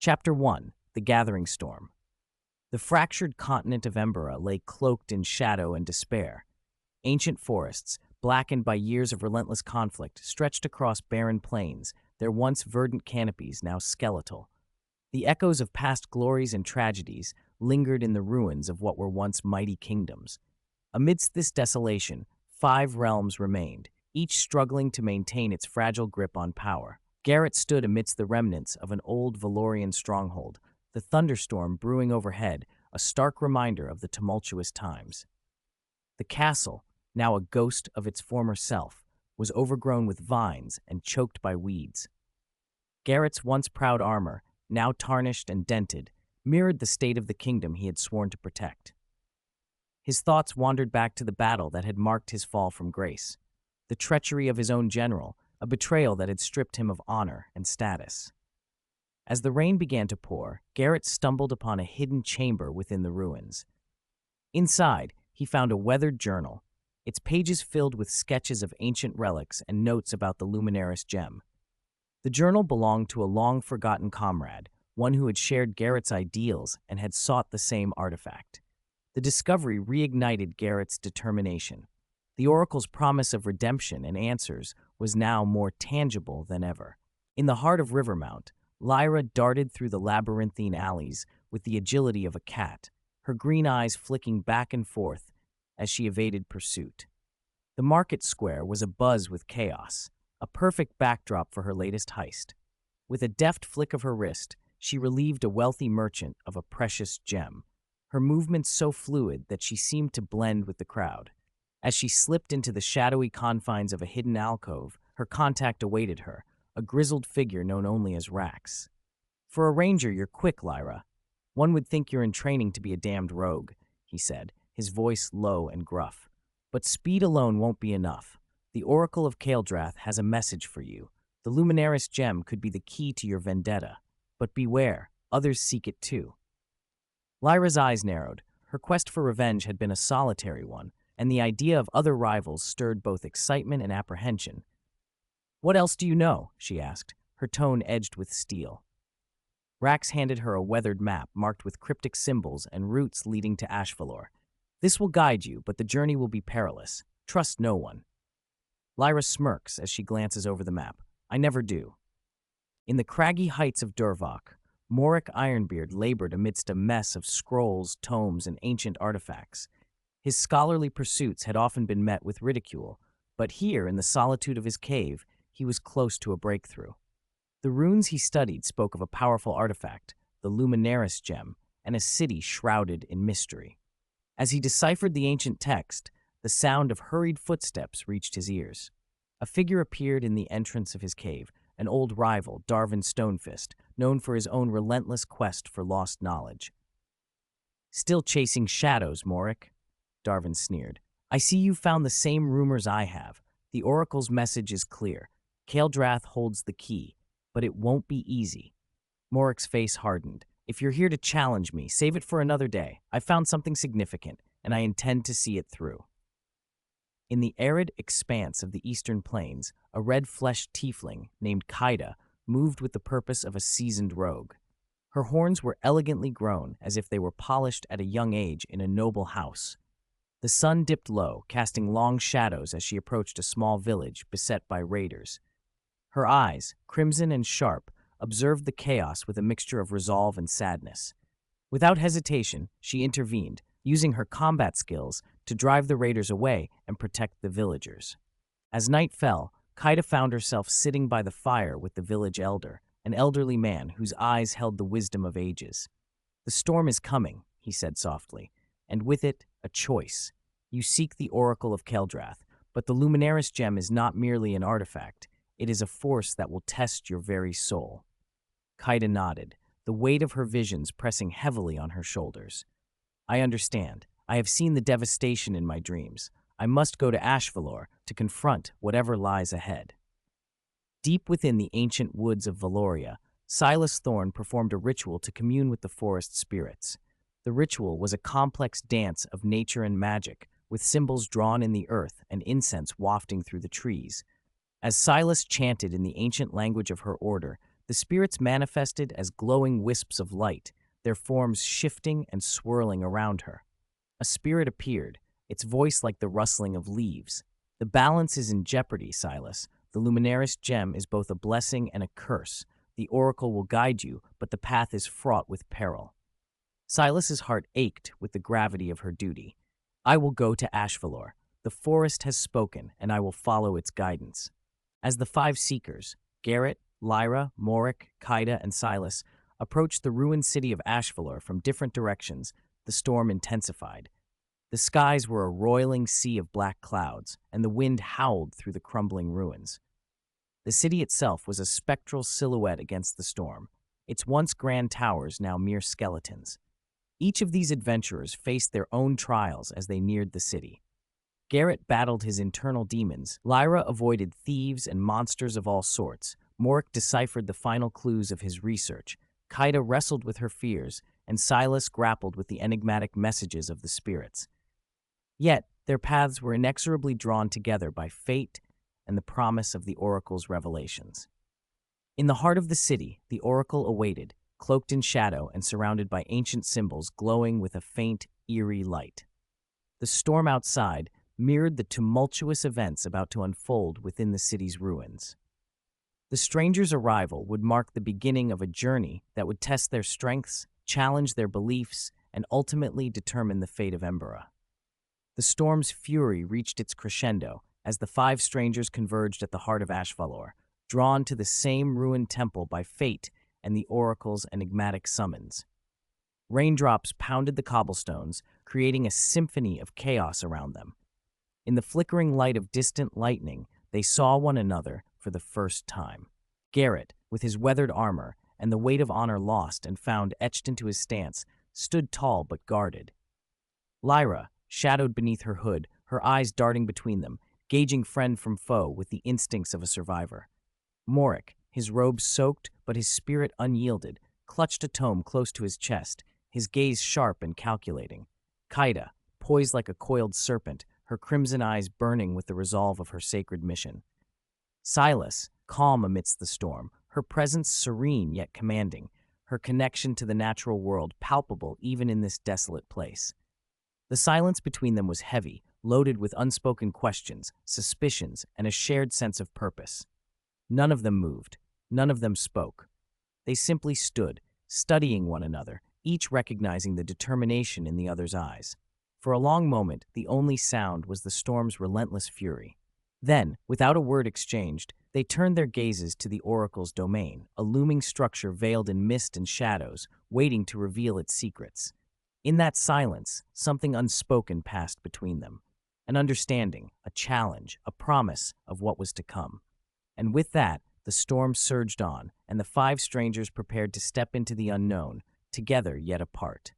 Chapter 1: The Gathering Storm. The fractured continent of Embera lay cloaked in shadow and despair. Ancient forests, blackened by years of relentless conflict, stretched across barren plains, their once verdant canopies now skeletal. The echoes of past glories and tragedies lingered in the ruins of what were once mighty kingdoms. Amidst this desolation, 5 realms remained, each struggling to maintain its fragile grip on power. Garrett stood amidst the remnants of an old Valorian stronghold, the thunderstorm brewing overhead, a stark reminder of the tumultuous times. The castle, now a ghost of its former self, was overgrown with vines and choked by weeds. Garrett's once proud armor, now tarnished and dented, mirrored the state of the kingdom he had sworn to protect. His thoughts wandered back to the battle that had marked his fall from grace, the treachery of his own general, a betrayal that had stripped him of honor and status. As the rain began to pour, Garrett stumbled upon a hidden chamber within the ruins. Inside, he found a weathered journal, its pages filled with sketches of ancient relics and notes about the Luminaris Gem. The journal belonged to a long-forgotten comrade, one who had shared Garrett's ideals and had sought the same artifact. The discovery reignited Garrett's determination. The Oracle's promise of redemption and answers was now more tangible than ever. In the heart of Rivermount, Lyra darted through the labyrinthine alleys with the agility of a cat, her green eyes flicking back and forth as she evaded pursuit. The market square was abuzz with chaos, a perfect backdrop for her latest heist. With a deft flick of her wrist, she relieved a wealthy merchant of a precious gem, her movements so fluid that she seemed to blend with the crowd. As she slipped into the shadowy confines of a hidden alcove, her contact awaited her, a grizzled figure known only as Rax. "For a ranger, you're quick, Lyra. One would think you're in training to be a damned rogue," he said, his voice low and gruff. "But speed alone won't be enough. The Oracle of Kael'drath has a message for you. The Luminaris Gem could be the key to your vendetta. But beware, others seek it too." Lyra's eyes narrowed. Her quest for revenge had been a solitary one, and the idea of other rivals stirred both excitement and apprehension. "What else do you know?" she asked, her tone edged with steel. Rax handed her a weathered map marked with cryptic symbols and routes leading to Ashvalor. "This will guide you, but the journey will be perilous. Trust no one." Lyra smirks as she glances over the map. "I never do." In the craggy heights of Durvok, Morik Ironbeard labored amidst a mess of scrolls, tomes, and ancient artifacts. His scholarly pursuits had often been met with ridicule, but here, in the solitude of his cave, he was close to a breakthrough. The runes he studied spoke of a powerful artifact, the Luminaris Gem, and a city shrouded in mystery. As he deciphered the ancient text, the sound of hurried footsteps reached his ears. A figure appeared in the entrance of his cave, an old rival, Darvin Stonefist, known for his own relentless quest for lost knowledge. "Still chasing shadows, Morik," Darvin sneered. "I see you found the same rumors I have. The Oracle's message is clear. Kael'drath holds the key, but it won't be easy." Morik's face hardened. "If you're here to challenge me, save it for another day. I found something significant, and I intend to see it through." In the arid expanse of the eastern plains, a red-fleshed tiefling named Kaida moved with the purpose of a seasoned rogue. Her horns were elegantly grown, as if they were polished at a young age in a noble house. The sun dipped low, casting long shadows as she approached a small village beset by raiders. Her eyes, crimson and sharp, observed the chaos with a mixture of resolve and sadness. Without hesitation, she intervened, using her combat skills to drive the raiders away and protect the villagers. As night fell, Kaida found herself sitting by the fire with the village elder, an elderly man whose eyes held the wisdom of ages. "The storm is coming," he said softly, "and with it, a choice. You seek the Oracle of Kael'drath, but the Luminaris Gem is not merely an artifact. It is a force that will test your very soul." Kaida nodded, the weight of her visions pressing heavily on her shoulders. "I understand. I have seen the devastation in my dreams. I must go to Ashvalor to confront whatever lies ahead." Deep within the ancient woods of Valoria, Silas Thorne performed a ritual to commune with the forest spirits. The ritual was a complex dance of nature and magic, with symbols drawn in the earth and incense wafting through the trees. As Silas chanted in the ancient language of her order, The spirits manifested as glowing wisps of light, their forms shifting and swirling around her. A spirit appeared, its voice like the rustling of leaves. The balance is in jeopardy, Silas. The Luminaris Gem is both a blessing and a curse. The oracle will guide you, but the path is fraught with peril. Silas's heart ached with the gravity of her duty. I will go to Ashvalor. The forest has spoken, and I will follow its guidance. As the five seekers, Garrett, Lyra, Morik, Kaida, and Silas, approached the ruined city of Ashvalor from different directions, the storm intensified. The skies were a roiling sea of black clouds, and the wind howled through the crumbling ruins. The city itself was a spectral silhouette against the storm, its once grand towers now mere skeletons. Each of these adventurers faced their own trials as they neared the city. Garrett battled his internal demons, Lyra avoided thieves and monsters of all sorts, Morik deciphered the final clues of his research, Kaida wrestled with her fears, and Silas grappled with the enigmatic messages of the spirits. Yet, their paths were inexorably drawn together by fate and the promise of the oracle's revelations. In the heart of the city, the oracle awaited, cloaked in shadow and surrounded by ancient symbols glowing with a faint, eerie light. The storm outside mirrored the tumultuous events about to unfold within the city's ruins. The stranger's arrival would mark the beginning of a journey that would test their strengths, challenge their beliefs, and ultimately determine the fate of Embera. The storm's fury reached its crescendo as the five strangers converged at the heart of Ashvalor, drawn to the same ruined temple by fate and the oracle's enigmatic summons. Raindrops pounded the cobblestones, creating a symphony of chaos around them. In the flickering light of distant lightning, they saw one another for the first time. Garrett, with his weathered armor and the weight of honor lost and found etched into his stance, stood tall but guarded. Lyra, shadowed beneath her hood, her eyes darting between them, gauging friend from foe with the instincts of a survivor. Morik, his robe soaked but his spirit unyielded, clutched a tome close to his chest, his gaze sharp and calculating. Kaida, poised like a coiled serpent, her crimson eyes burning with the resolve of her sacred mission. Silas, calm amidst the storm, her presence serene yet commanding, her connection to the natural world palpable even in this desolate place. The silence between them was heavy, loaded with unspoken questions, suspicions, and a shared sense of purpose. None of them moved. None of them spoke. They simply stood, studying one another, each recognizing the determination in the other's eyes. For a long moment, the only sound was the storm's relentless fury. Then, without a word exchanged, they turned their gazes to the oracle's domain, a looming structure veiled in mist and shadows, waiting to reveal its secrets. In that silence, something unspoken passed between them. An understanding, a challenge, a promise of what was to come. And with that, the storm surged on, and the five strangers prepared to step into the unknown, together yet apart.